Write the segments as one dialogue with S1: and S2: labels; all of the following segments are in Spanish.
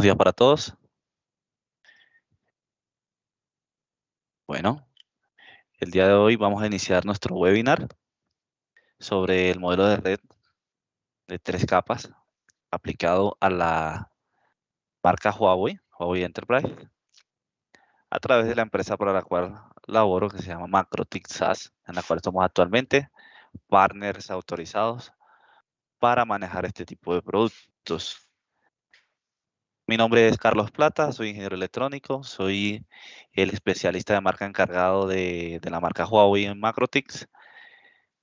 S1: días para todos. Bueno, el día de hoy vamos a iniciar nuestro webinar sobre el modelo de red de 3 capas aplicado a la marca Huawei Enterprise, a través de la empresa para la cual laboro, que se llama Macrotic SaaS, en la cual somos actualmente partners autorizados para manejar este tipo de productos. Mi nombre es Carlos Plata, soy ingeniero electrónico, soy el especialista de marca encargado de la marca Huawei en Macrotix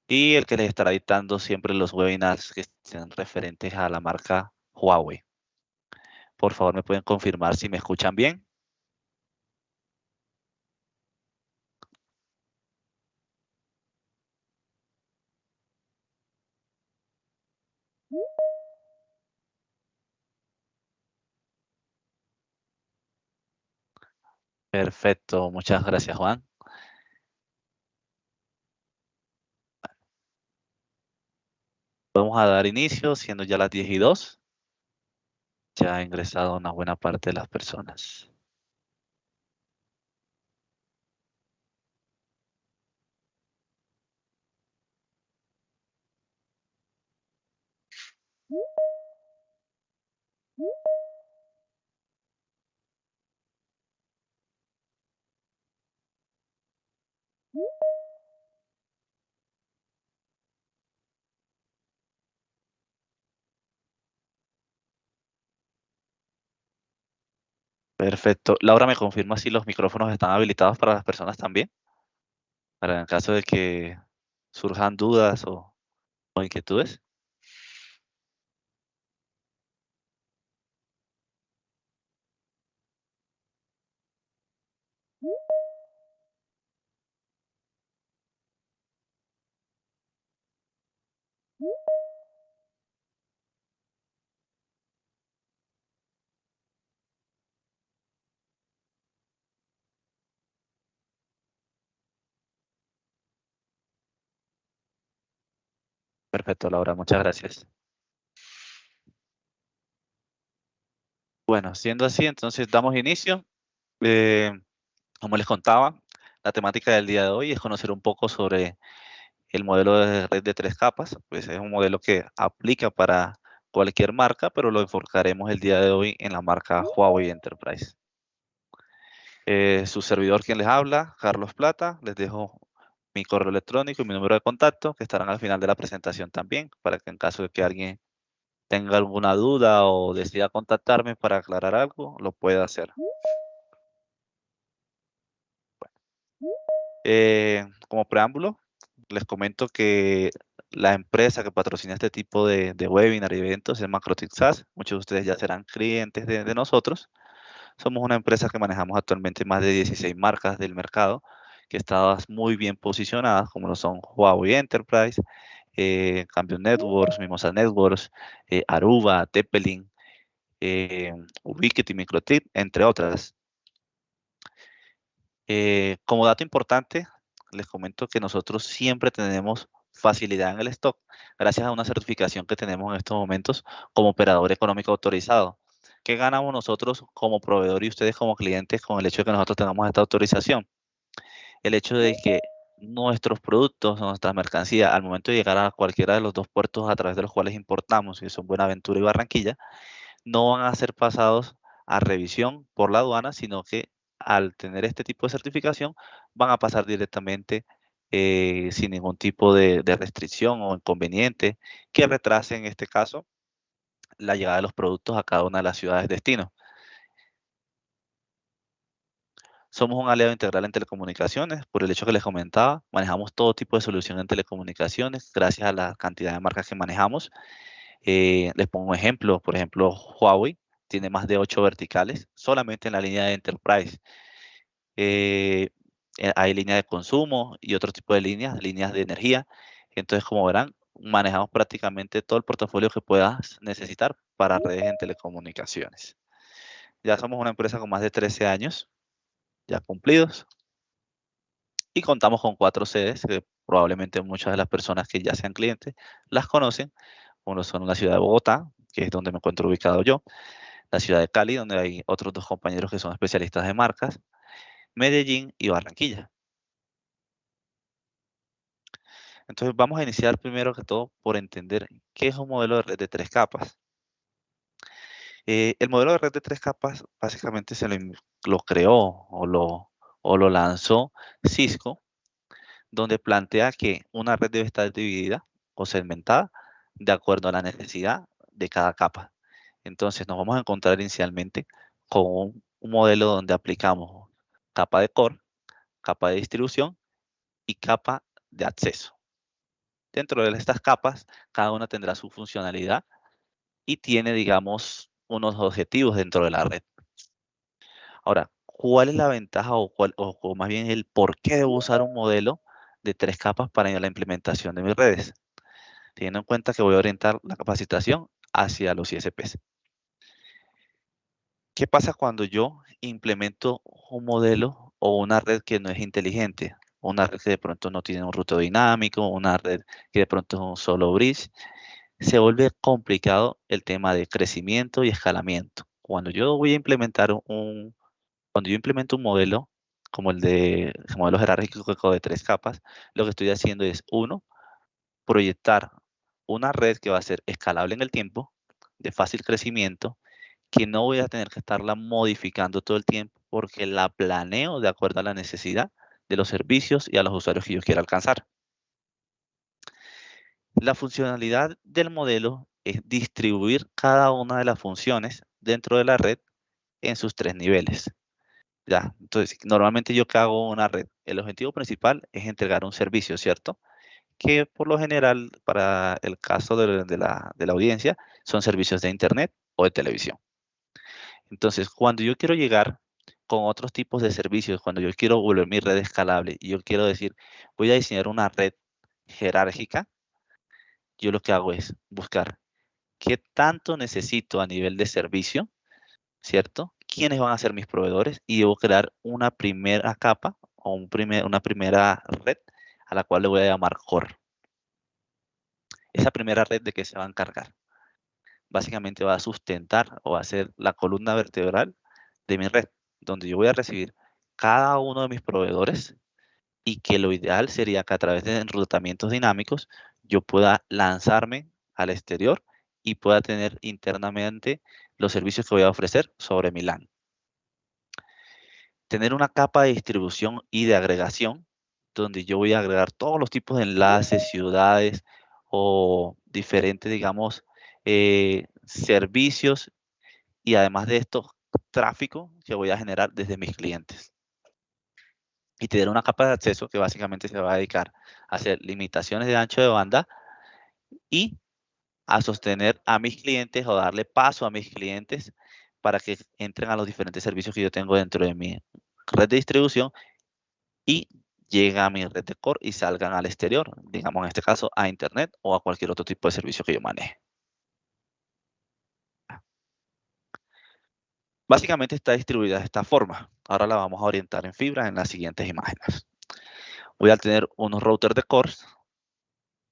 S1: y el que les estará dictando siempre los webinars que sean referentes a la marca Huawei. Por favor, ¿me pueden confirmar si me escuchan bien? Perfecto, muchas gracias, Juan. Vamos a dar inicio, siendo ya las 10:02. Ya ha ingresado una buena parte de las personas. Perfecto. Laura, ¿me confirma si los micrófonos están habilitados para las personas también? Para en caso de que surjan dudas o inquietudes. Perfecto, Laura, muchas gracias. Bueno, siendo así, entonces damos inicio. Eh, Como les contaba, la temática del día de hoy es conocer un poco sobre el modelo de red de 3 capas. Pues es un modelo que aplica para cualquier marca, pero lo enfocaremos el día de hoy en la marca Huawei Enterprise. Su servidor quien les habla, Carlos Plata. Les dejo mi correo electrónico y mi número de contacto, que estarán al final de la presentación también, para que en caso de que alguien tenga alguna duda o decida contactarme para aclarar algo, lo pueda hacer. Como preámbulo, les comento que la empresa que patrocina este tipo de webinar y eventos es Macrotic SaaS. Muchos de ustedes ya serán clientes de nosotros. Somos una empresa que manejamos actualmente más de 16 marcas del mercado, que están muy bien posicionadas, como lo son Huawei Enterprise, Cambium Networks, Mimosa Networks, Aruba, Teppelin, Ubiquiti, Microtik, entre otras. Como dato importante, les comento que nosotros siempre tenemos facilidad en el stock, gracias a una certificación que tenemos en estos momentos como operador económico autorizado. ¿Qué ganamos nosotros como proveedor y ustedes como clientes con el hecho de que nosotros tengamos esta autorización? El hecho de que nuestros productos, nuestras mercancías, al momento de llegar a cualquiera de los 2 puertos a través de los cuales importamos, que son Buenaventura y Barranquilla, no van a ser pasados a revisión por la aduana, sino que al tener este tipo de certificación van a pasar directamente sin ningún tipo de restricción o inconveniente que retrase, en este caso, la llegada de los productos a cada una de las ciudades destino. Somos un aliado integral en telecomunicaciones, por el hecho que les comentaba, manejamos todo tipo de solución en telecomunicaciones gracias a la cantidad de marcas que manejamos. Les pongo un ejemplo, por ejemplo, Huawei tiene más de 8 verticales solamente en la línea de Enterprise. Eh, Hay línea de consumo y otro tipo de líneas de energía. Entonces, como verán, manejamos prácticamente todo el portafolio que puedas necesitar para redes en telecomunicaciones. Ya somos una empresa con más de 13 años ya cumplidos y contamos con 4 sedes que probablemente muchas de las personas que ya sean clientes las conocen. Uno son la ciudad de Bogotá, que es donde me encuentro ubicado yo, la ciudad de Cali, donde hay otros 2 compañeros que son especialistas de marcas, Medellín y Barranquilla. Entonces vamos a iniciar primero que todo por entender qué es un modelo de red de 3 capas. El modelo de red de 3 capas básicamente lo creó o lo lanzó Cisco, donde plantea que una red debe estar dividida o segmentada de acuerdo a la necesidad de cada capa. Entonces nos vamos a encontrar inicialmente con un modelo donde aplicamos capa de core, capa de distribución y capa de acceso. Dentro de estas capas, cada una tendrá su funcionalidad y tiene, digamos, unos objetivos dentro de la red. Ahora, ¿cuál es la ventaja o más bien el por qué debo usar un modelo de 3 capas para la implementación de mis redes? Teniendo en cuenta que voy a orientar la capacitación hacia los ISPs. ¿Qué pasa cuando yo implemento un modelo o una red que no es inteligente? Una red que de pronto no tiene un ruteo dinámico, una red que de pronto es un solo bridge. Se vuelve complicado el tema de crecimiento y escalamiento. Cuando yo implemento un modelo, como el modelo jerárquico de 3 capas, lo que estoy haciendo es, uno, proyectar una red que va a ser escalable en el tiempo, de fácil crecimiento, que no voy a tener que estarla modificando todo el tiempo porque la planeo de acuerdo a la necesidad de los servicios y a los usuarios que yo quiera alcanzar. La funcionalidad del modelo es distribuir cada una de las funciones dentro de la red en sus 3 niveles. Ya, entonces, normalmente yo que hago una red, el objetivo principal es entregar un servicio, ¿cierto? Que por lo general, para el caso de la audiencia, son servicios de internet o de televisión. Entonces, cuando yo quiero llegar con otros tipos de servicios, cuando yo quiero volver mi red escalable y yo quiero decir, voy a diseñar una red jerárquica, yo lo que hago es buscar qué tanto necesito a nivel de servicio, ¿cierto? ¿Quiénes van a ser mis proveedores? Y debo crear una primera capa o una primera red a la cual le voy a llamar core. Esa primera red, ¿de qué se va a encargar? Básicamente va a sustentar o va a ser la columna vertebral de mi red, donde yo voy a recibir cada uno de mis proveedores y que lo ideal sería que a través de enrutamientos dinámicos yo pueda lanzarme al exterior y pueda tener internamente los servicios que voy a ofrecer sobre mi LAN. Tener una capa de distribución y de agregación, donde yo voy a agregar todos los tipos de enlaces, ciudades o diferentes, digamos, servicios y además de esto, tráfico que voy a generar desde mis clientes. Y tener una capa de acceso que básicamente se va a dedicar a hacer limitaciones de ancho de banda y a sostener a mis clientes o darle paso a mis clientes para que entren a los diferentes servicios que yo tengo dentro de mi red de distribución y lleguen a mi red de core y salgan al exterior, digamos en este caso a internet o a cualquier otro tipo de servicio que yo maneje. Básicamente está distribuida de esta forma. Ahora la vamos a orientar en fibra en las siguientes imágenes. Voy a tener unos routers de cores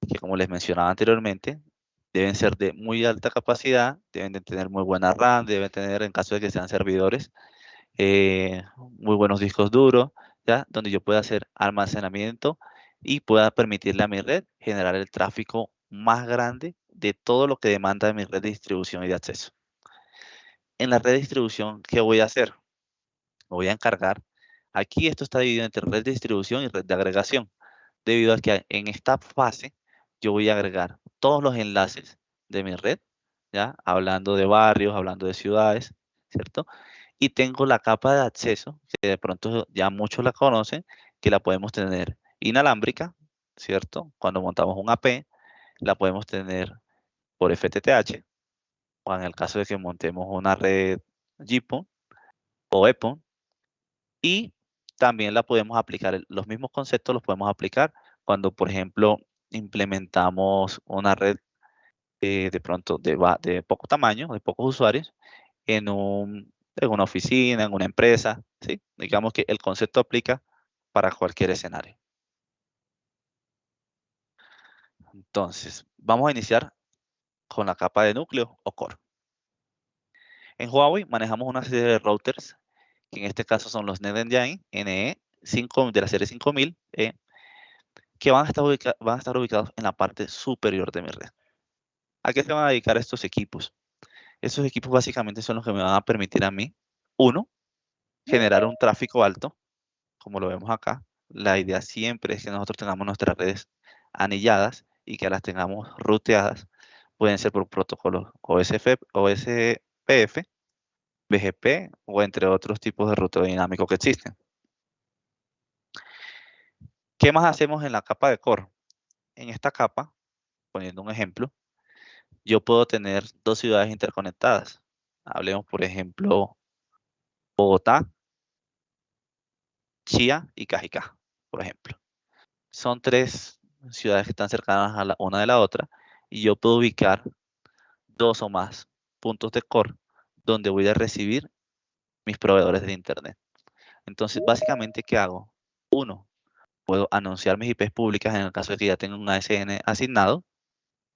S1: que, como les mencionaba anteriormente, deben ser de muy alta capacidad, deben de tener muy buena RAM, deben tener, en caso de que sean servidores, muy buenos discos duros, ¿ya? Donde yo pueda hacer almacenamiento y pueda permitirle a mi red generar el tráfico más grande de todo lo que demanda de mi red de distribución y de acceso. En la red de distribución, ¿qué voy a hacer? Me voy a encargar. Aquí esto está dividido entre red de distribución y red de agregación, debido a que en esta fase yo voy a agregar todos los enlaces de mi red, ¿ya? Hablando de barrios, hablando de ciudades, ¿cierto? Y tengo la capa de acceso, que de pronto ya muchos la conocen, que la podemos tener inalámbrica, ¿cierto? Cuando montamos un AP, la podemos tener por FTTH, o en el caso de que montemos una red GPON o EPON, y también la podemos aplicar, los mismos conceptos los podemos aplicar cuando, por ejemplo, implementamos una red de pronto de poco tamaño, de pocos usuarios, en una oficina, en una empresa, ¿sí? Digamos que el concepto aplica para cualquier escenario. Entonces, vamos a iniciar con la capa de núcleo o core. En Huawei manejamos una serie de routers, que en este caso son los NetEngine NE5 de la serie 5000, que van a estar ubicados en la parte superior de mi red. ¿A qué se van a dedicar estos equipos? Estos equipos básicamente son los que me van a permitir a mí, uno, generar un tráfico alto, como lo vemos acá. La idea siempre es que nosotros tengamos nuestras redes anilladas y que las tengamos ruteadas. Pueden ser por protocolos OSPF, BGP o entre otros tipos de ruteo dinámico que existen. ¿Qué más hacemos en la capa de core? En esta capa, poniendo un ejemplo, yo puedo tener dos ciudades interconectadas. Hablemos, por ejemplo, Bogotá, Chía y Cajicá, por ejemplo. Son tres ciudades que están cercanas a la una de la otra y yo puedo ubicar dos o más puntos de core donde voy a recibir mis proveedores de internet. Entonces, básicamente, ¿qué hago? Uno, puedo anunciar mis IPs públicas en el caso de que ya tenga un ASN asignado.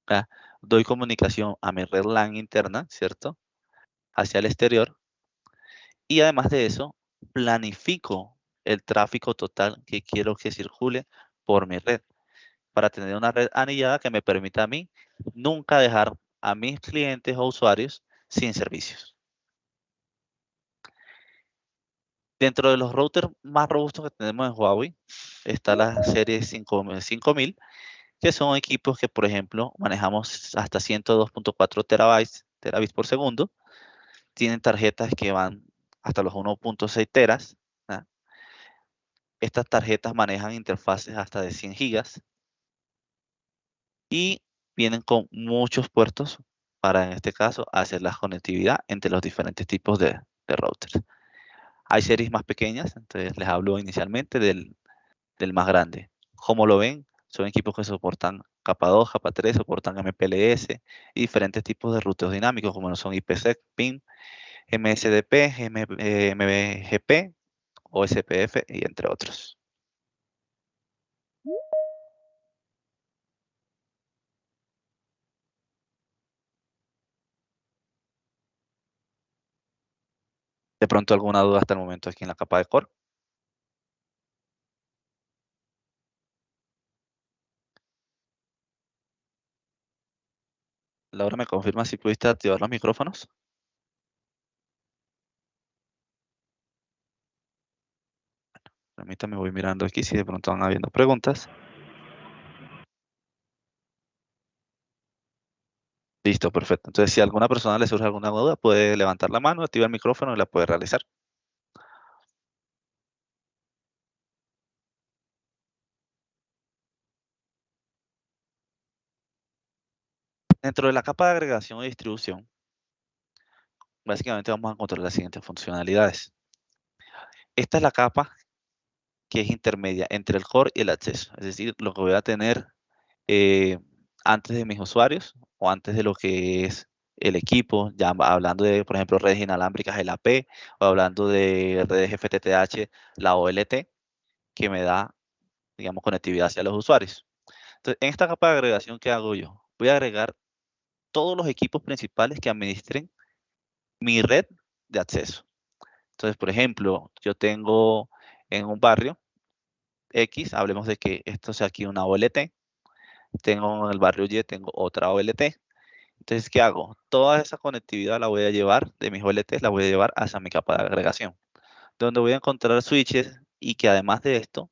S1: ¿Ya? Doy comunicación a mi red LAN interna, ¿cierto? Hacia el exterior. Y además de eso, planifico el tráfico total que quiero que circule por mi red, para tener una red anillada que me permita a mí nunca dejar a mis clientes o usuarios sin servicios. Dentro de los routers más robustos que tenemos en Huawei está la serie 5000, que son equipos que, por ejemplo, manejamos hasta 102.4 terabits por segundo. Tienen tarjetas que van hasta los 1.6 teras. ¿Ya? Estas tarjetas manejan interfaces hasta de 100 gigas y vienen con muchos puertos para, en este caso, hacer la conectividad entre los diferentes tipos de routers. Hay series más pequeñas, entonces les hablo inicialmente del más grande. Como lo ven, son equipos que soportan capa 2, capa 3, soportan MPLS y diferentes tipos de ruteos dinámicos, como son IPsec, PIN, MSDP, MBGP, OSPF y entre otros. De pronto alguna duda hasta el momento aquí en la capa de core. Laura, ¿me confirma si pudiste activar los micrófonos? Permítame, voy mirando aquí si de pronto van habiendo preguntas. Listo, perfecto. Entonces, si a alguna persona le surge alguna duda, puede levantar la mano, activar el micrófono y la puede realizar. Dentro de la capa de agregación y distribución, básicamente vamos a encontrar las siguientes funcionalidades. Esta es la capa que es intermedia entre el core y el acceso, es decir, lo que voy a tener antes de mis usuarios o antes de lo que es el equipo, ya hablando de, por ejemplo, redes inalámbricas, el AP, o hablando de redes FTTH, la OLT, que me da, digamos, conectividad hacia los usuarios. Entonces, en esta capa de agregación, ¿qué hago yo? Voy a agregar todos los equipos principales que administren mi red de acceso. Entonces, por ejemplo, yo tengo en un barrio X, hablemos de que esto sea aquí una OLT, tengo en el barrio Y, tengo otra OLT. Entonces, ¿qué hago? Toda esa conectividad la voy a llevar, de mis OLTs, la voy a llevar hacia mi capa de agregación, donde voy a encontrar switches y que además de esto,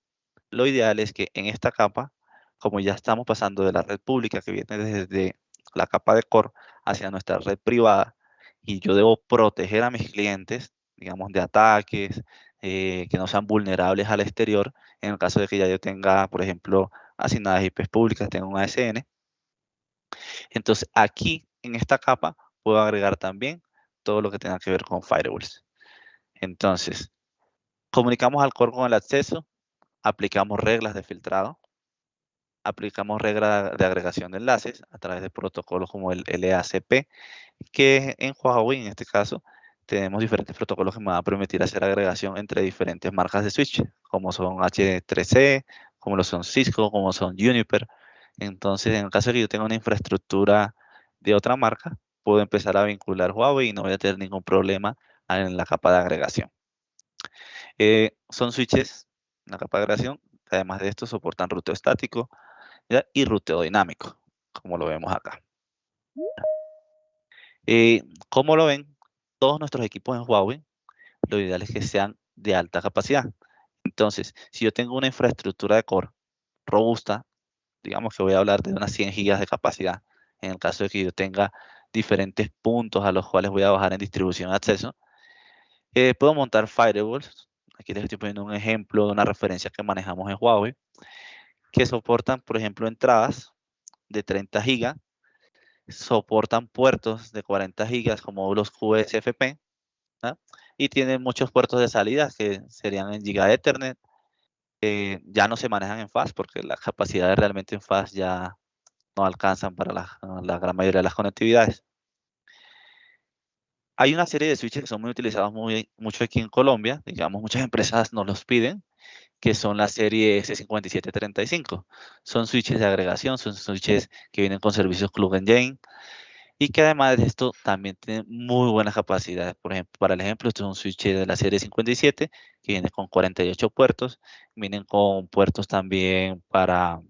S1: lo ideal es que en esta capa, como ya estamos pasando de la red pública que viene desde la capa de core hacia nuestra red privada, y yo debo proteger a mis clientes, digamos, de ataques, que no sean vulnerables al exterior, en el caso de que ya yo tenga, por ejemplo, asignadas IPs públicas, tengo un ASN. Entonces, aquí, en esta capa, puedo agregar también todo lo que tenga que ver con firewalls. Entonces, comunicamos al core con el acceso, aplicamos reglas de filtrado, aplicamos reglas de agregación de enlaces a través de protocolos como el LACP, que en Huawei, en este caso, tenemos diferentes protocolos que me van a permitir hacer agregación entre diferentes marcas de switch, como son H3C, como lo son Cisco, como son Juniper. Entonces, en el caso de que yo tenga una infraestructura de otra marca, puedo empezar a vincular Huawei y no voy a tener ningún problema en la capa de agregación. Son switches en la capa de agregación, que además de esto soportan ruteo estático, ¿ya? Y ruteo dinámico, como lo vemos acá. Como lo ven, todos nuestros equipos en Huawei, lo ideal es que sean de alta capacidad. Entonces, si yo tengo una infraestructura de core robusta, digamos que voy a hablar de unas 100 gigas de capacidad, en el caso de que yo tenga diferentes puntos a los cuales voy a bajar en distribución de acceso, puedo montar firewalls. Aquí les estoy poniendo un ejemplo de una referencia que manejamos en Huawei, que soportan, por ejemplo, entradas de 30 gigas, soportan puertos de 40 gigas como módulos QSFP, ¿no? Y tienen muchos puertos de salida que serían en Giga Ethernet. Ya no se manejan en fast porque las capacidades realmente en fast ya no alcanzan para la gran mayoría de las conectividades. Hay una serie de switches que son muy utilizados mucho aquí en Colombia, digamos, muchas empresas nos los piden, que son la serie S5735. Son switches de agregación, son switches que vienen con servicios Plug and Gain y que además de esto también tienen muy buenas capacidades. Por ejemplo, para el ejemplo, este es un switch de la serie 57 que viene con 48 puertos, vienen con puertos también para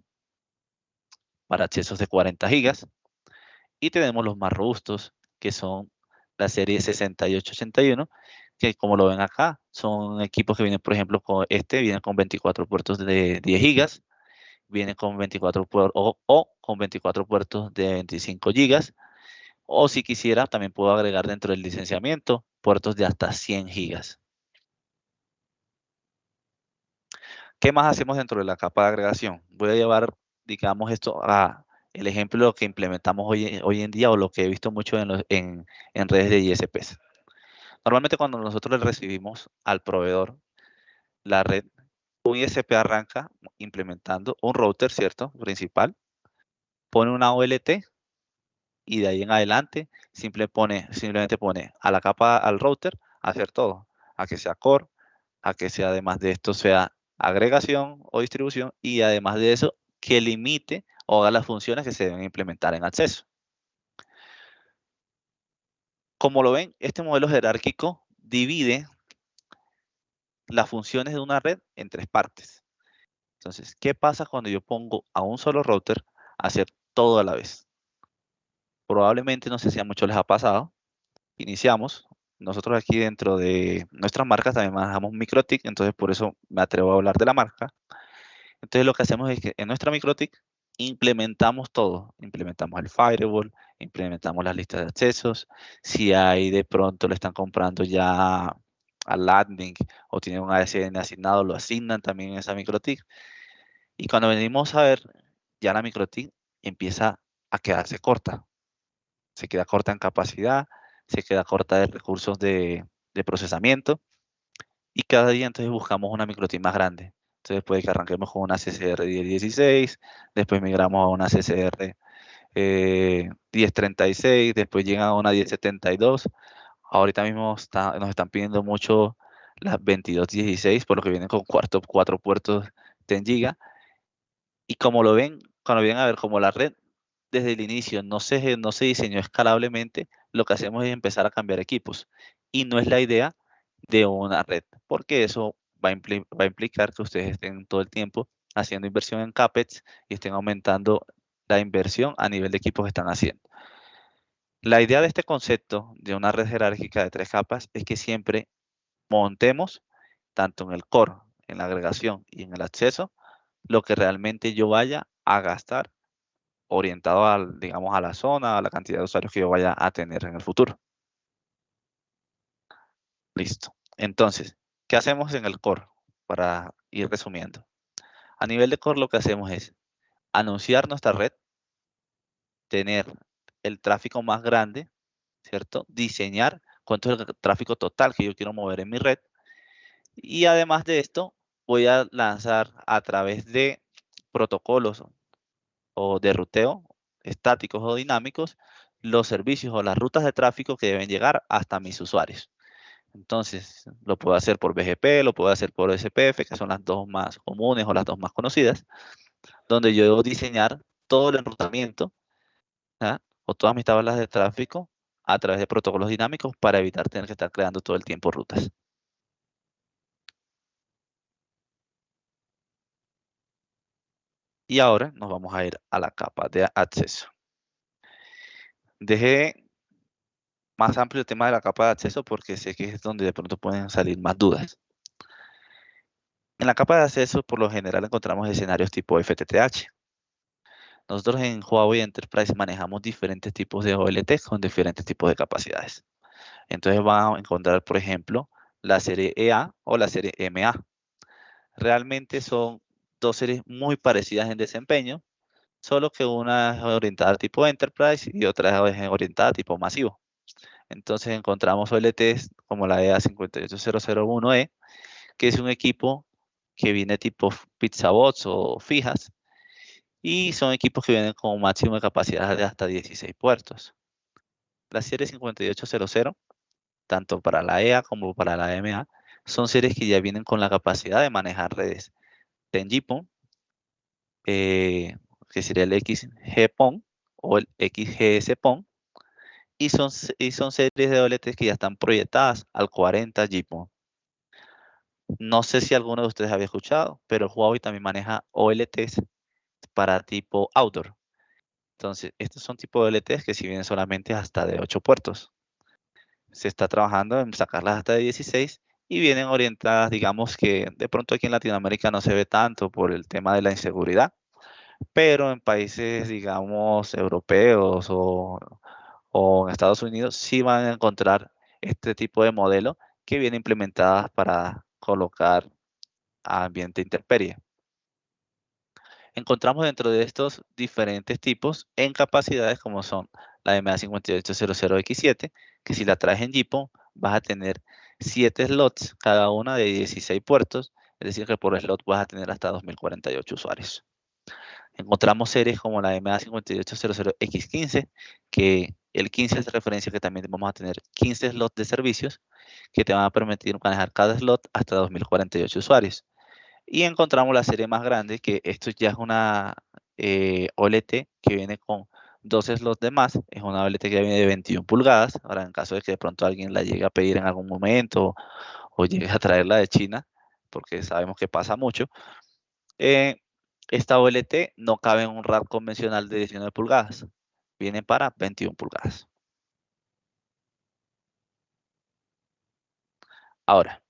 S1: accesos de 40 gigas y tenemos los más robustos que son la serie 6881 que como lo ven acá son equipos que vienen por ejemplo vienen con 24 puertos de 10 gigas, vienen con 24 puertos o con 24 puertos de 25 gigas, o si quisiera también puedo agregar dentro del licenciamiento puertos de hasta 100 gigas. ¿Qué más hacemos dentro de la capa de agregación? Voy a llevar, digamos, esto a el ejemplo de lo que implementamos hoy en día o lo que he visto mucho en redes de ISPs. Normalmente cuando nosotros le recibimos al proveedor la red, un ISP arranca implementando un router, ¿cierto? Principal, pone una OLT y de ahí en adelante simplemente pone a la capa, al router, a hacer todo, a que sea core, a que sea además de esto sea agregación o distribución y además de eso que limite o haga las funciones que se deben implementar en acceso. Como lo ven, este modelo jerárquico divide las funciones de una red en tres partes. Entonces, ¿qué pasa cuando yo pongo a un solo router a hacer todo a la vez? Probablemente, no sé si a muchos les ha pasado, iniciamos, nosotros aquí dentro de nuestras marcas también manejamos MikroTik, entonces por eso me atrevo a hablar de la marca. Entonces lo que hacemos es que en nuestra MikroTik implementamos todo, implementamos el firewall, implementamos las listas de accesos, si hay de pronto le están comprando ya al admin o tienen un ASN asignado, lo asignan también en esa MikroTik. Y cuando venimos a ver, ya la MikroTik empieza a quedarse corta. Se queda corta en capacidad, se queda corta de recursos de procesamiento y cada día entonces buscamos una MikroTik más grande. Entonces puede que arranquemos con una CCR 1016, después migramos a una CCR 1036, después llega a una 1072. Ahorita mismo nos están pidiendo mucho las 2216, por lo que vienen con cuatro puertos 10 GB. Y como lo ven, cuando vienen a ver como la red desde el inicio no se diseñó escalablemente, lo que hacemos es empezar a cambiar equipos. Y no es la idea de una red, porque eso va a implicar que ustedes estén todo el tiempo haciendo inversión en CAPEX y estén aumentando la inversión a nivel de equipos que están haciendo. La idea de este concepto de una red jerárquica de tres capas es que siempre montemos, tanto en el core, en la agregación y en el acceso, lo que realmente yo vaya a gastar orientado digamos, a la zona, a la cantidad de usuarios que yo vaya a tener en el futuro. Listo. Entonces, ¿qué hacemos en el core? Para ir resumiendo. A nivel de core lo que hacemos es anunciar nuestra red, tener el tráfico más grande, ¿cierto? Diseñar cuánto es el tráfico total que yo quiero mover en mi red. Y además de esto, voy a lanzar a través de protocolos o de ruteo estáticos o dinámicos los servicios o las rutas de tráfico que deben llegar hasta mis usuarios. Entonces, lo puedo hacer por BGP, lo puedo hacer por SPF, que son las dos más comunes o las dos más conocidas, donde yo debo diseñar todo el enrutamiento, ¿ah? O todas mis tablas de tráfico a través de protocolos dinámicos para evitar tener que estar creando todo el tiempo rutas. Y ahora nos vamos a ir a la capa de acceso. Dejé más amplio el tema de la capa de acceso porque sé que es donde de pronto pueden salir más dudas. En la capa de acceso, por lo general, encontramos escenarios tipo FTTH. Nosotros en Huawei Enterprise manejamos diferentes tipos de OLT con diferentes tipos de capacidades. Entonces van a encontrar, por ejemplo, la serie EA o la serie MA. Realmente son dos series muy parecidas en desempeño, solo que una es orientada tipo Enterprise y otra es orientada tipo masivo. Entonces encontramos OLTs como la EA58001E, que es un equipo que viene tipo pizza box o fijas, y son equipos que vienen con un máximo de capacidad de hasta 16 puertos. La serie 5800, tanto para la EA como para la MA, son series que ya vienen con la capacidad de manejar redes 10GPON, que sería el XG-PON o el XGS-PON, y son series de OLTs que ya están proyectadas al 40 GPON. No sé si alguno de ustedes había escuchado, pero Huawei también maneja OLTs para tipo outdoor. Entonces, estos son tipos de OLTs que si vienen solamente hasta de 8 puertos. Se está trabajando en sacarlas hasta de 16 y vienen orientadas, digamos que de pronto aquí en Latinoamérica no se ve tanto por el tema de la inseguridad, pero en países, digamos, europeos o en Estados Unidos sí van a encontrar este tipo de modelo que viene implementadas para colocar a ambiente intemperie. Encontramos dentro de estos diferentes tipos en capacidades como son la MA5800X7, que si la traes en JIPO vas a tener 7 slots, cada una de 16 puertos, es decir que por slot vas a tener hasta 2048 usuarios. Encontramos series como la MA5800X15, que el 15 es de referencia que también vamos a tener 15 slots de servicios que te van a permitir manejar cada slot hasta 2048 usuarios. Y encontramos la serie más grande, que esto ya es una OLT que viene con 12 slots de más. Es una OLT que viene de 21 pulgadas. Ahora, en caso de que de pronto alguien la llegue a pedir en algún momento o llegue a traerla de China, porque sabemos que pasa mucho, eh, esta OLT no cabe en un rack convencional de 19 pulgadas. Viene para 21 pulgadas. Ahora,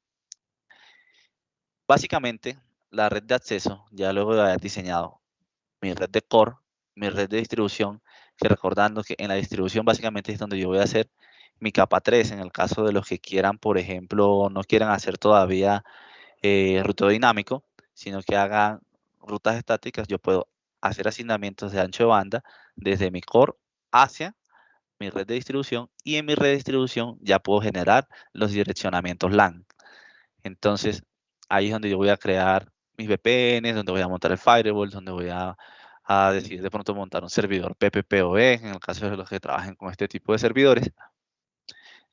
S1: básicamente, la red de acceso, ya luego de haber diseñado mi red de core, mi red de distribución, que recordando que en la distribución básicamente es donde yo voy a hacer mi capa 3, en el caso de los que quieran, por ejemplo, no quieran hacer todavía ruteo dinámico, sino que hagan rutas estáticas, yo puedo hacer asignamientos de ancho de banda desde mi core hacia mi red de distribución, y en mi red de distribución ya puedo generar los direccionamientos LAN. Entonces, ahí es donde yo voy a crear mis VPNs, donde voy a montar el firewall, donde voy a decidir de pronto montar un servidor PPPoE, en el caso de los que trabajen con este tipo de servidores,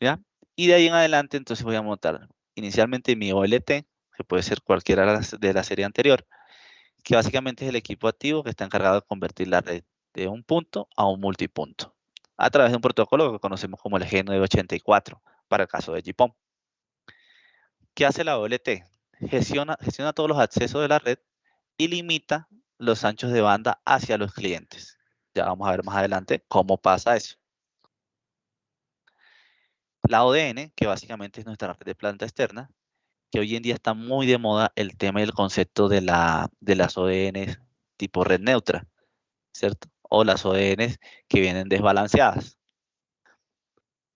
S1: ¿ya? Y de ahí en adelante, entonces voy a montar inicialmente mi OLT, que puede ser cualquiera de la serie anterior, que básicamente es el equipo activo que está encargado de convertir la red de un punto a un multipunto, a través de un protocolo que conocemos como el G984, para el caso de GPON. ¿Qué hace la OLT? Gestiona todos los accesos de la red y limita los anchos de banda hacia los clientes. Ya vamos a ver más adelante cómo pasa eso. La ODN, que básicamente es nuestra red de planta externa, que hoy en día está muy de moda el tema y el concepto de las ODNs tipo red neutra, ¿cierto? O las ODNs que vienen desbalanceadas.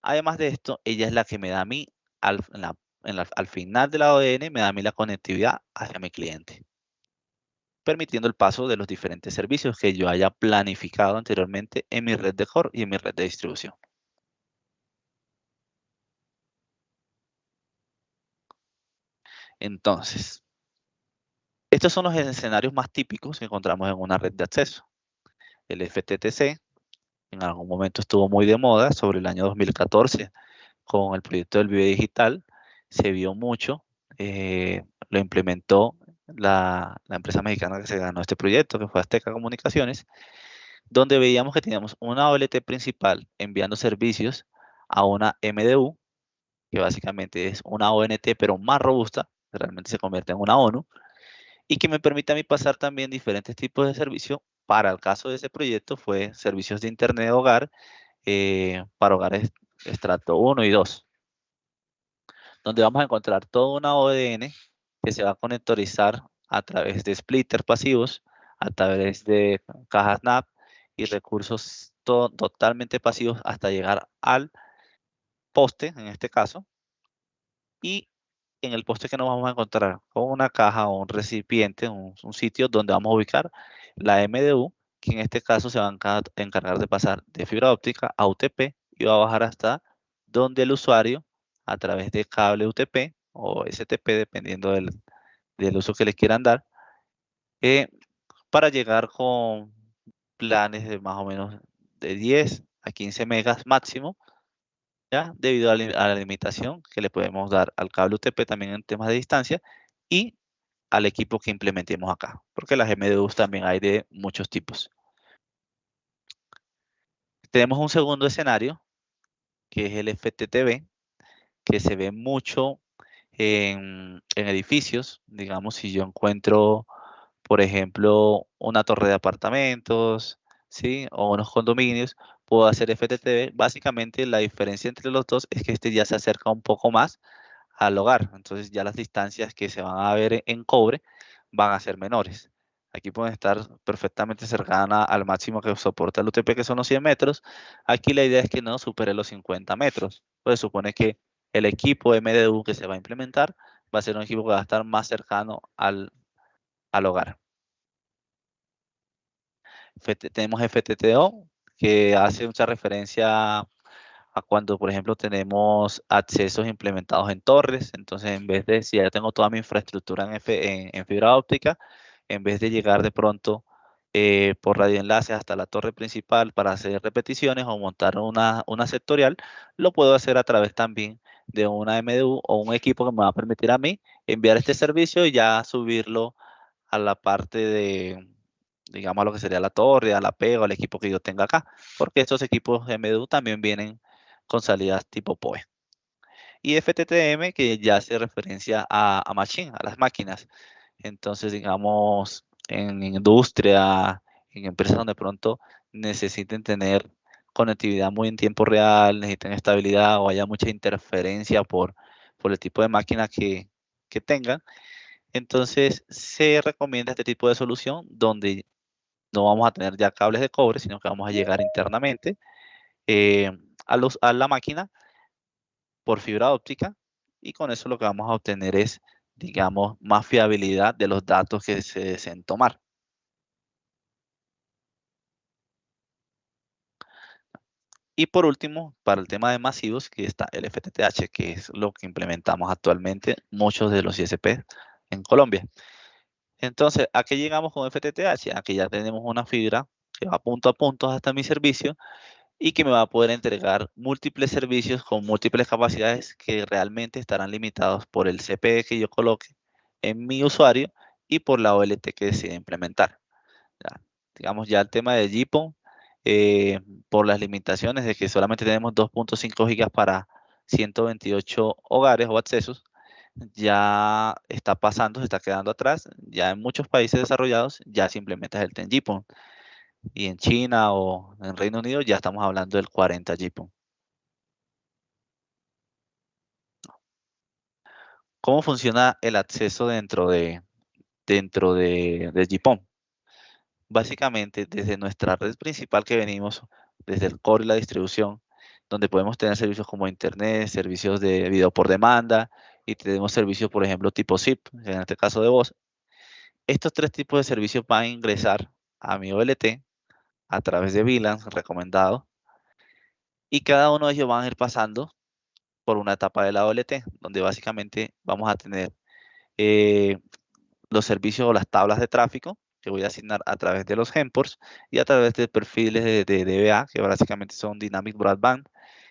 S1: Además de esto, ella es la que me da a mí, al final de la ODN, me da a mí la conectividad hacia mi cliente, permitiendo el paso de los diferentes servicios que yo haya planificado anteriormente en mi red de core y en mi red de distribución. Entonces, estos son los escenarios más típicos que encontramos en una red de acceso. El FTTC en algún momento estuvo muy de moda, sobre el año 2014, con el proyecto del Vive Digital, se vio mucho, lo implementó la empresa mexicana que se ganó este proyecto, que fue Azteca Comunicaciones, donde veíamos que teníamos una OLT principal enviando servicios a una MDU, que básicamente es una ONT, pero más robusta, realmente se convierte en una ONU, y que me permite a mí pasar también diferentes tipos de servicios. Para el caso de ese proyecto fue servicios de Internet de hogar para hogares estrato 1 y 2, donde vamos a encontrar toda una ODN que se va a conectorizar a través de splitters pasivos, a través de cajas NAP y recursos totalmente pasivos hasta llegar al poste, en este caso, y en el poste que nos vamos a encontrar con una caja o un recipiente, un sitio donde vamos a ubicar la MDU, que en este caso se va a encargar de pasar de fibra óptica a UTP y va a bajar hasta donde el usuario, a través de cable UTP o STP, dependiendo del uso que le quieran dar, eh, para llegar con planes de más o menos de 10 a 15 megas máximo, ¿ya? Debido a la limitación que le podemos dar al cable UTP también en temas de distancia y al equipo que implementemos acá, porque las MDUs también hay de muchos tipos. Tenemos un segundo escenario, que es el FTTB, que se ve mucho en edificios. Digamos, si yo encuentro, por ejemplo, una torre de apartamentos, ¿sí? O unos condominios, puedo hacer FTTB. Básicamente, la diferencia entre los dos es que este ya se acerca un poco más al hogar. Entonces ya las distancias que se van a ver en cobre van a ser menores. Aquí pueden estar perfectamente cercana al máximo que soporta el UTP, que son los 100 metros. Aquí la idea es que no supere los 50 metros. Pues supone que el equipo MDU que se va a implementar va a ser un equipo que va a estar más cercano al hogar. Tenemos FTTO, que hace mucha referencia a cuando, por ejemplo, tenemos accesos implementados en torres. Entonces, en vez de, si ya tengo toda mi infraestructura en fibra óptica, en vez de llegar de pronto por radioenlaces hasta la torre principal para hacer repeticiones o montar una sectorial, lo puedo hacer a través también de una MDU o un equipo que me va a permitir a mí enviar este servicio y ya subirlo a la parte de, digamos, a lo que sería la torre, a la PEG o al equipo que yo tenga acá, porque estos equipos MDU también vienen con salidas tipo PoE. Y FTTM, que ya hace referencia a machine, a las máquinas. Entonces, digamos, en industria, en empresas donde pronto necesiten tener conectividad muy en tiempo real, necesiten estabilidad o haya mucha interferencia por el tipo de máquina que tengan, entonces se recomienda este tipo de solución donde no vamos a tener ya cables de cobre, sino que vamos a llegar internamente eh, a la máquina por fibra óptica y con eso lo que vamos a obtener es, digamos, más fiabilidad de los datos que se deseen tomar. Y por último, para el tema de masivos, que está el FTTH, que es lo que implementamos actualmente muchos de los ISP en Colombia. Entonces, ¿a qué llegamos con FTTH? A que ya tenemos una fibra que va punto a punto hasta mi servicio y que me va a poder entregar múltiples servicios con múltiples capacidades que realmente estarán limitados por el CPE que yo coloque en mi usuario y por la OLT que decida implementar. Ya, digamos ya el tema de GPON, por las limitaciones de que solamente tenemos 2.5 gigas para 128 hogares o accesos, ya está pasando, se está quedando atrás. Ya en muchos países desarrollados ya se implementa el 10 GPON. Y en China o en Reino Unido ya estamos hablando del 40 GPON. ¿Cómo funciona el acceso dentro de GPON? Básicamente, desde nuestra red principal que venimos, desde el core y la distribución, donde podemos tener servicios como Internet, servicios de video por demanda y tenemos servicios, por ejemplo, tipo SIP, en este caso de voz. Estos tres tipos de servicios van a ingresar a mi OLT a través de VLANs recomendados y cada uno de ellos van a ir pasando por una etapa de la OLT, donde básicamente vamos a tener eh, los servicios o las tablas de tráfico que voy a asignar a través de los handports y a través de perfiles de DBA, que básicamente son Dynamic Broadband,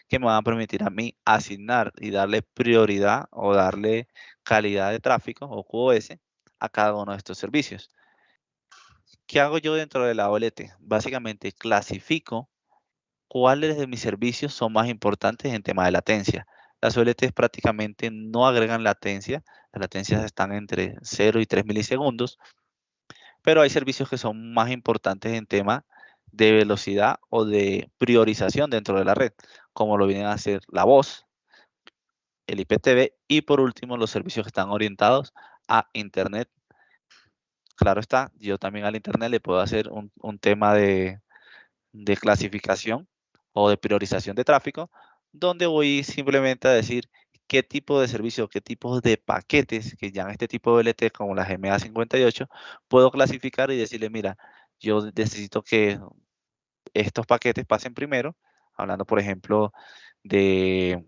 S1: que me van a permitir a mí asignar y darle prioridad o darle calidad de tráfico o QoS a cada uno de estos servicios. ¿Qué hago yo dentro de la OLT? Básicamente clasifico ¿cuáles de mis servicios son más importantes en tema de latencia? Las OLTs prácticamente no agregan latencia, las latencias están entre 0 y 3 milisegundos, pero hay servicios que son más importantes en tema de velocidad o de priorización dentro de la red, como lo vienen a hacer la voz, el IPTV y por último los servicios que están orientados a Internet. Claro está, yo también al Internet le puedo hacer un tema de clasificación o de priorización de tráfico, donde voy simplemente a decir qué tipo de servicio, qué tipos de paquetes que ya en este tipo de VLT como la GMA58 puedo clasificar y decirle, mira, yo necesito que estos paquetes pasen primero, hablando por ejemplo de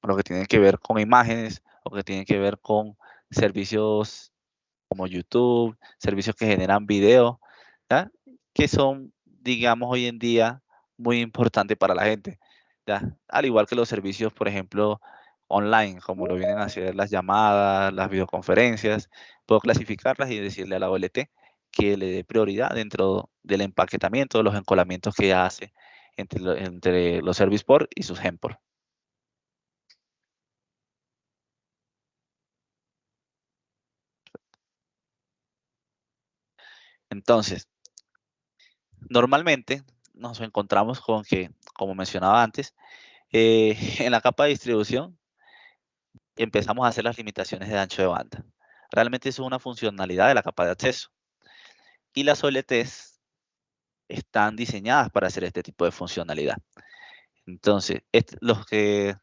S1: lo que tiene que ver con imágenes o que tiene que ver con servicios como YouTube, servicios que generan video, ¿ya? Que son, digamos, hoy en día muy importantes para la gente, ¿ya? Al igual que los servicios, por ejemplo, online, como lo vienen a hacer las llamadas, las videoconferencias, puedo clasificarlas y decirle a la OLT que le dé prioridad dentro del empaquetamiento, de los encolamientos que ella hace entre los service port y sus Gemport. Entonces, normalmente nos encontramos con que, como mencionaba antes, en la capa de distribución empezamos a hacer las limitaciones de ancho de banda. Realmente eso es una funcionalidad de la capa de acceso. Y las OLTs están diseñadas para hacer este tipo de funcionalidad. Entonces, los que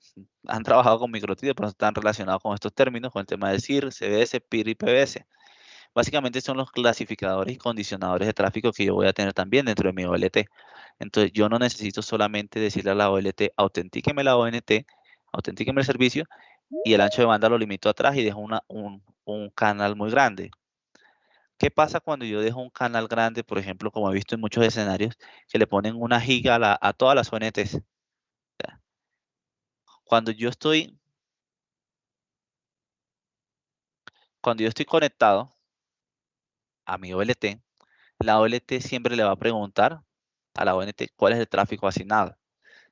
S1: han trabajado con microtidos pues están relacionados con estos términos, con el tema de CIR, CBS, PIR y PBS. Básicamente son los clasificadores y condicionadores de tráfico que yo voy a tener también dentro de mi OLT. Entonces, yo no necesito solamente decirle a la OLT, autentíqueme la ONT, autentíqueme el servicio, y el ancho de banda lo limito atrás y dejo un canal muy grande. ¿Qué pasa cuando yo dejo un canal grande, por ejemplo, como he visto en muchos escenarios, que le ponen una giga a todas las ONTs? Cuando yo estoy, cuando yo estoy conectado a mi OLT, la OLT siempre le va a preguntar a la ONT cuál es el tráfico asignado.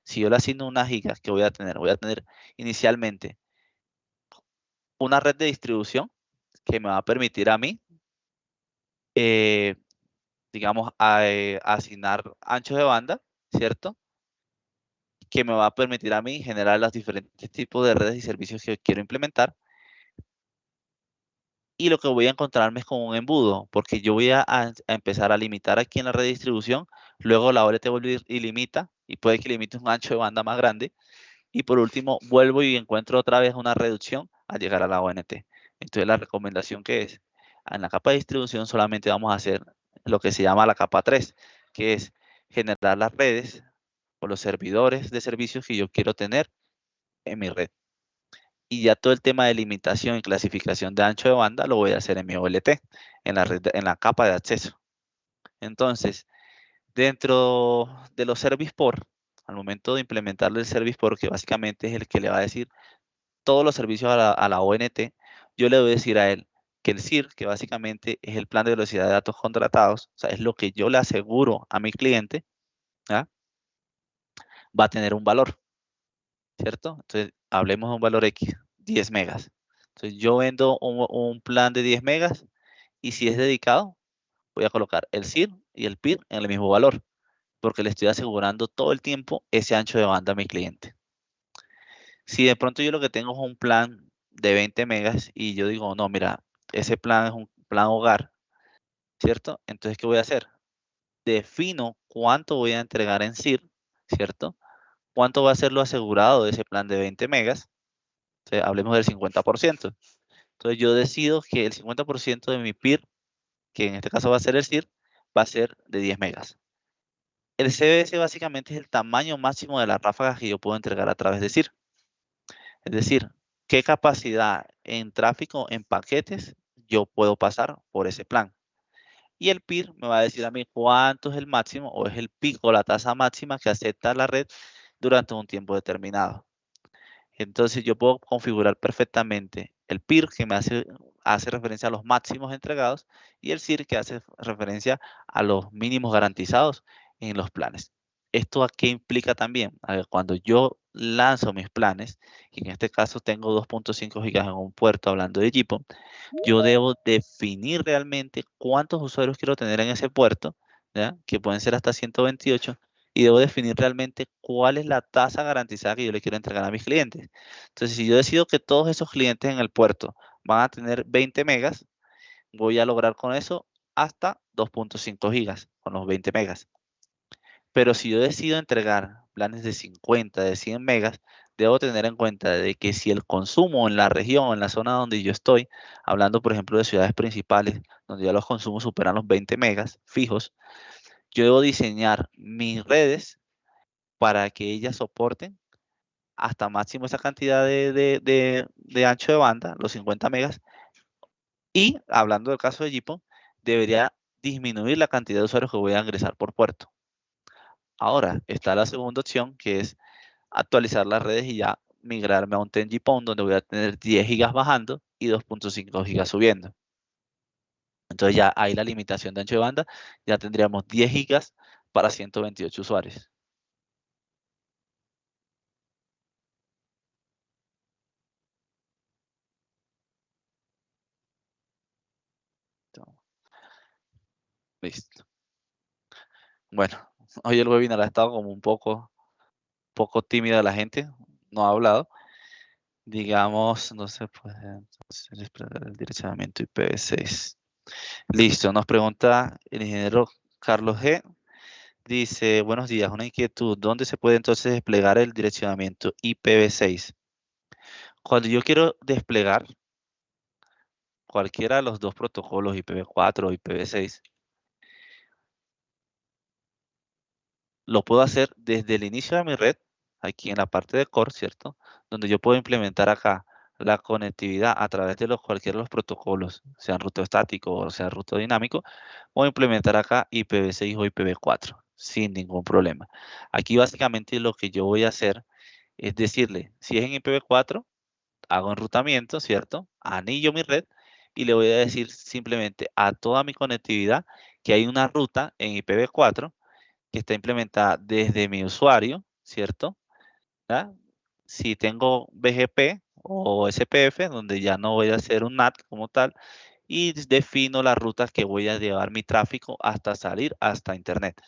S1: Si yo le asigno una giga, ¿qué voy a tener? Voy a tener inicialmente una red de distribución que me va a permitir a mí, eh, digamos, asignar anchos de banda, ¿cierto? Que me va a permitir a mí generar los diferentes tipos de redes y servicios que quiero implementar. Y lo que voy a encontrarme es con un embudo, porque yo voy a empezar a limitar aquí en la red de distribución, luego la OLT vuelve y limita, y puede que limite un ancho de banda más grande, y por último vuelvo y encuentro otra vez una reducción al llegar a la ONT. Entonces la recomendación que es, en la capa de distribución solamente vamos a hacer lo que se llama la capa 3, que es generar las redes o los servidores de servicios que yo quiero tener en mi red. Y ya todo el tema de limitación y clasificación de ancho de banda lo voy a hacer en mi OLT, en la red, en la capa de acceso. Entonces, dentro de los service port, al momento de implementar el service port, que básicamente es el que le va a decir todos los servicios a la ONT, yo le voy a decir a él que el CIR, que básicamente es el plan de velocidad de datos contratados, o sea, es lo que yo le aseguro a mi cliente, ¿ya? Va a tener un valor, ¿cierto? Entonces, hablemos de un valor X, 10 megas. Entonces, yo vendo un plan de 10 megas y si es dedicado, voy a colocar el CIR y el PIR en el mismo valor, porque le estoy asegurando todo el tiempo ese ancho de banda a mi cliente. Si de pronto yo lo que tengo es un plan de 20 megas y yo digo, no, mira, ese plan es un plan hogar, ¿cierto? Entonces, ¿qué voy a hacer? Defino cuánto voy a entregar en CIR, ¿cierto? ¿Cuánto va a ser lo asegurado de ese plan de 20 megas? O sea, hablemos del 50%. Entonces, yo decido que el 50% de mi PIR, que en este caso va a ser el CIR, va a ser de 10 megas. El CBS básicamente es el tamaño máximo de las ráfagas que yo puedo entregar a través de CIR. Es decir, qué capacidad en tráfico, en paquetes, yo puedo pasar por ese plan. Y el PIR me va a decir a mí cuánto es el máximo o es el pico, la tasa máxima que acepta la red durante un tiempo determinado. Entonces yo puedo configurar perfectamente el PIR que me hace referencia a los máximos entregados y el CIR que hace referencia a los mínimos garantizados en los planes. ¿Esto a qué implica también? A ver, cuando yo lanzo mis planes, y en este caso tengo 2.5 gigas en un puerto hablando de GPON, yo debo definir realmente cuántos usuarios quiero tener en ese puerto, ¿ya? Que pueden ser hasta 128, y debo definir realmente cuál es la tasa garantizada que yo le quiero entregar a mis clientes. Entonces, si yo decido que todos esos clientes en el puerto van a tener 20 megas, voy a lograr con eso hasta 2.5 gigas, con los 20 megas. Pero si yo decido entregar planes de 50, de 100 megas, debo tener en cuenta de que si el consumo en la región, en la zona donde yo estoy, hablando por ejemplo de ciudades principales, donde ya los consumos superan los 20 megas fijos, yo debo diseñar mis redes para que ellas soporten hasta máximo esa cantidad de ancho de banda, los 50 megas, y hablando del caso de GPON, debería disminuir la cantidad de usuarios que voy a ingresar por puerto. Ahora está la segunda opción, que es actualizar las redes y ya migrarme a un 10 GPON donde voy a tener 10 gigas bajando y 2.5 gigas subiendo. Entonces ya ahí la limitación de ancho de banda, ya tendríamos 10 gigas para 128 usuarios. Listo. Bueno, hoy el webinar ha estado como un poco tímida la gente, no ha hablado. Digamos, no se puede entonces el direccionamiento IPv6. Listo, nos pregunta el ingeniero Carlos G. Dice, buenos días, una inquietud. ¿Dónde se puede entonces desplegar el direccionamiento IPv6? Cuando yo quiero desplegar cualquiera de los dos protocolos, IPv4 o IPv6, lo puedo hacer desde el inicio de mi red, aquí en la parte de core, ¿cierto? Donde yo puedo implementar acá la conectividad a través de cualquiera de los protocolos, sean ruteo estático o sea ruteo dinámico, o implementar acá IPv6 o IPv4 sin ningún problema. Aquí básicamente lo que yo voy a hacer es decirle, si es en IPv4, hago enrutamiento, ¿cierto? Anillo mi red y le voy a decir simplemente a toda mi conectividad que hay una ruta en IPv4 que está implementada desde mi usuario, ¿cierto? ¿Ya? Si tengo BGP o SPF, donde ya no voy a hacer un NAT como tal, y defino las rutas que voy a llevar mi tráfico hasta salir hasta Internet.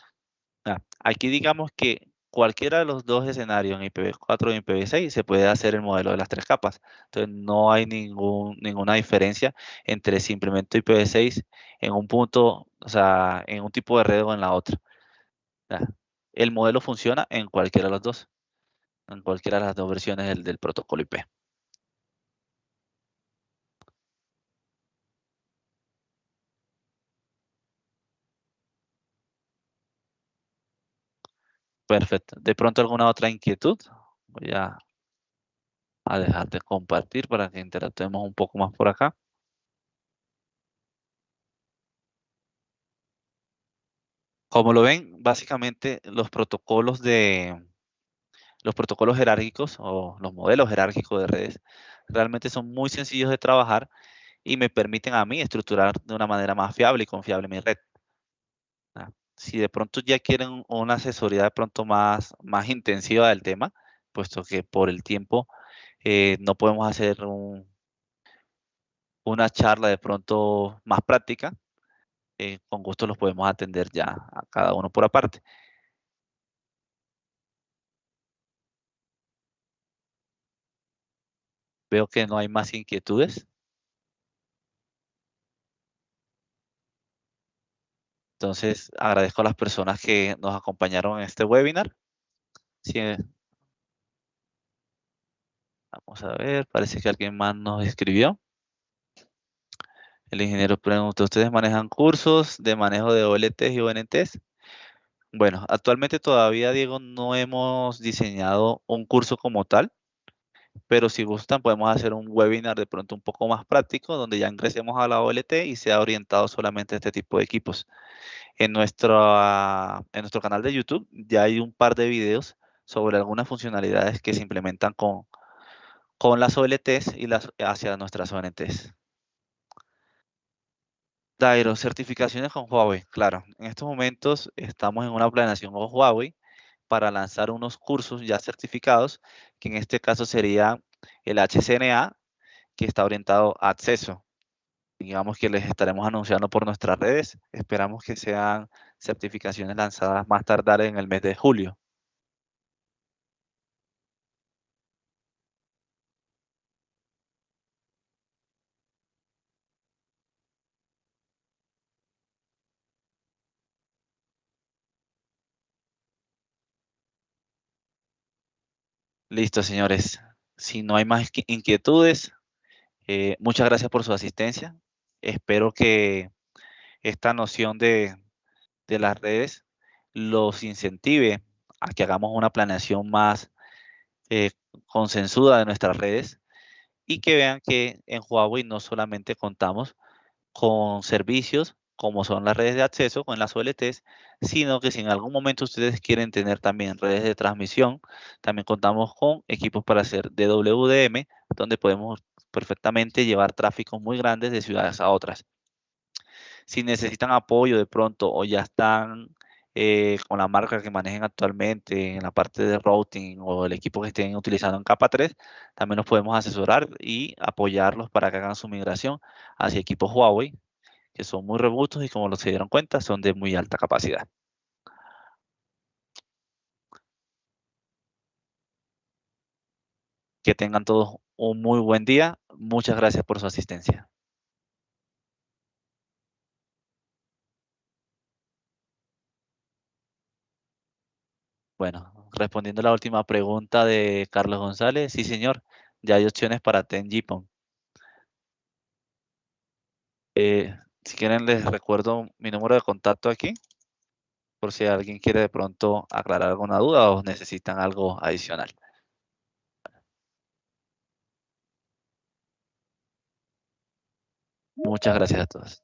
S1: Aquí digamos que cualquiera de los dos escenarios en IPv4 y IPv6 se puede hacer el modelo de las tres capas. Entonces no hay ninguna diferencia entre si implemento IPv6 en un punto, o sea, en un tipo de red o en la otra. ¿Ya? El modelo funciona en cualquiera de los dos, en cualquiera de las dos versiones del protocolo IP. Perfecto. ¿De pronto alguna otra inquietud? Voy a dejar de compartir para que interactuemos un poco más por acá. Como lo ven, básicamente los protocolos jerárquicos o los modelos jerárquicos de redes realmente son muy sencillos de trabajar y me permiten a mí estructurar de una manera más fiable y confiable mi red. Si de pronto ya quieren una asesoría de pronto más intensiva del tema, puesto que por el tiempo no podemos hacer una charla de pronto más práctica, con gusto los podemos atender ya a cada uno por aparte. Veo que no hay más inquietudes, entonces agradezco a las personas que nos acompañaron en este webinar. Sí, vamos a ver, parece que alguien más nos escribió. El ingeniero pregunta, ¿ustedes manejan cursos de manejo de OLTs y ONTs? Bueno, actualmente todavía, Diego, no hemos diseñado un curso como tal, pero si gustan podemos hacer un webinar de pronto un poco más práctico, donde ya ingresemos a la OLT y sea orientado solamente a este tipo de equipos. En nuestro canal de YouTube ya hay un par de videos sobre algunas funcionalidades que se implementan con las OLTs y hacia nuestras ONTs. Dairo, certificaciones con Huawei. Claro, en estos momentos estamos en una planeación con Huawei para lanzar unos cursos ya certificados, que en este caso sería el HCNA, que está orientado a acceso. Digamos que les estaremos anunciando por nuestras redes. Esperamos que sean certificaciones lanzadas más tardar en el mes de julio. Listo, señores. Si no hay más inquietudes, muchas gracias por su asistencia. Espero que esta noción de las redes los incentive a que hagamos una planeación más eh, consensuada de nuestras redes y que vean que en Huawei no solamente contamos con servicios como son las redes de acceso con las OLTs, sino que si en algún momento ustedes quieren tener también redes de transmisión, también contamos con equipos para hacer DWDM, donde podemos perfectamente llevar tráficos muy grandes de ciudades a otras. Si necesitan apoyo de pronto o ya están con la marca que manejen actualmente en la parte de routing o el equipo que estén utilizando en capa 3, también los podemos asesorar y apoyarlos para que hagan su migración hacia equipos Huawei, que son muy robustos y como se dieron cuenta, son de muy alta capacidad. Que tengan todos un muy buen día. Muchas gracias por su asistencia. Bueno, respondiendo a la última pregunta de Carlos González, sí, señor, ya hay opciones para Ten GPON. Si quieren, les recuerdo mi número de contacto aquí, por si alguien quiere de pronto aclarar alguna duda o necesitan algo adicional. Muchas gracias a todos.